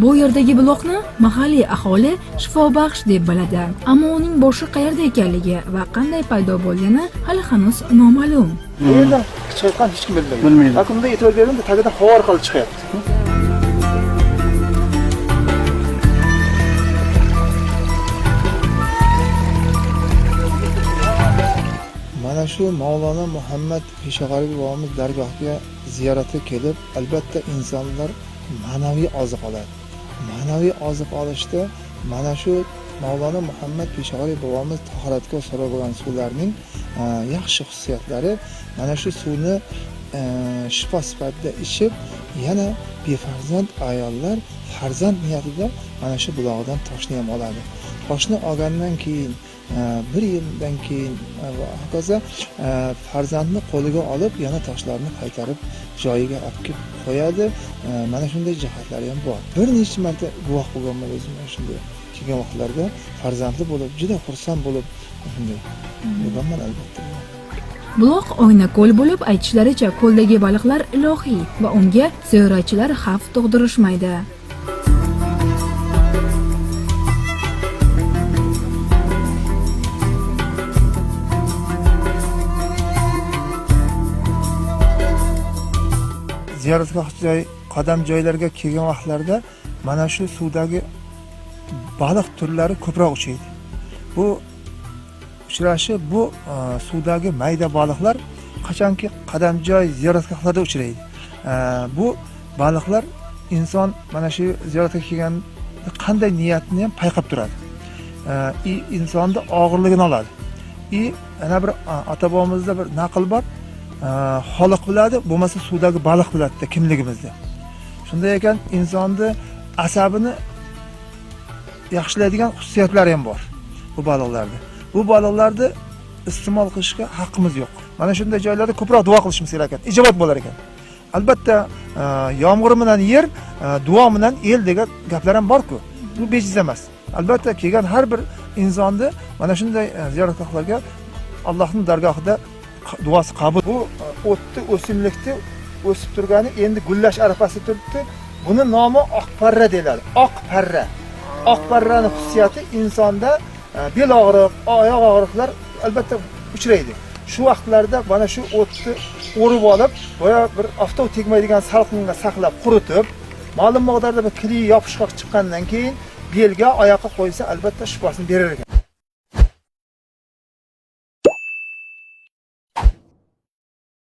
Bu yerdagi buloqni mahalliy aholi shifobaxsh deb biladi. Ammo uning boshi qayerda ekanligi va qanday paydo bo'lgani hali hanuz noma'lum. Bu yerdan chiqayotgan hech kim bilmaydi. Aklımda e'tibor berdim, tagidan havo orqali chiqyapti. Mana shu Mavlono Muhammad Peshag'ariy bobomiz dargohiga ziyoratga kelib, albatta insonlar ma'naviy oziq oladi. Ma'naviy oziq olishda mana shu Mavlono Muhammad Peshag'ariy bobomiz tahoratga so'ragan suvlarning yaxshi xususiyatlari, mana shu suvni shifo sifatida ichib, yana befarzand ayollar farzand niyatida mana shu buloqdan toshni ham oladi. Toshni olgandan keyin bir yildan keyin hokazo farzandni qo'liga olib, yana toshlarni qaytarib joyiga olib kelib qo'yadi. Mana shunday jihatlari ham bor. Bir necha marta guvoh bo'lganman o'zim shunday. Kelgan vaqtlarda farzandli bo'lib, juda xursand bo'lib shunday bo'lganman albatta. Buloq Oynako'l bo'lib, aytishlaricha ko'ldagi baliqlar ilohiy va unga ziyoratchilar xavf tug'dirishmaydi. Ziyoratgoh joy, qadam joylarga kelgan vaqtlarda mana shu suvdagi baliq turlari ko'proq uchraydi. Bu uchrashi bu suvdagi mayda baliqlar qachonki qadam joy ziyoratgohlarda uchraydi. Bu baliqlar inson mana shu ziyoratga kelganda qanday niyatni ham payqab turadi. Insonning og'irligini oladi. Ana bir ota-bobomizda bir naql bor. Xoliq biladi, bo'lmasa suvdagi baliq biladi kimligimizni. Shunday ekan insonni asabini yaxshilaydigan xususiyatlari ham bor bu baliqlarda. Bu baliqlarni iste'mol qilishga haqqimiz yo'q. Mana shunday joylarda ko'proq duo qilishimiz kerak ekan, ijobat bo'lar ekan. Albatta, yomg'ir bilan yer, duo bilan el degan gaplar ham bor-ku. Bu bejiz emas. Albatta, kelgan har bir insonni mana shunday ziyoratgohlarga Allohning dargohida duosi qabul. Bu o'tni o'simlikni o'sib turgani endi gullash arafasida turibdi. Buni nomi oqparra deyiladi. Oqparra. Oqparraning xususiyati insonda bel og'riq, oyoq og'riqlar albatta uchraydi. Shu vaqtlarda mana shu o'tni o'rib olib, boya bir avtov tegmaydigan salqinga saqlab, quritib, ma'lum miqdorda bir kli yopishqoq chiqqandan keyin belga, oyoqqa qo'ysa albatta shifosini berar ekan.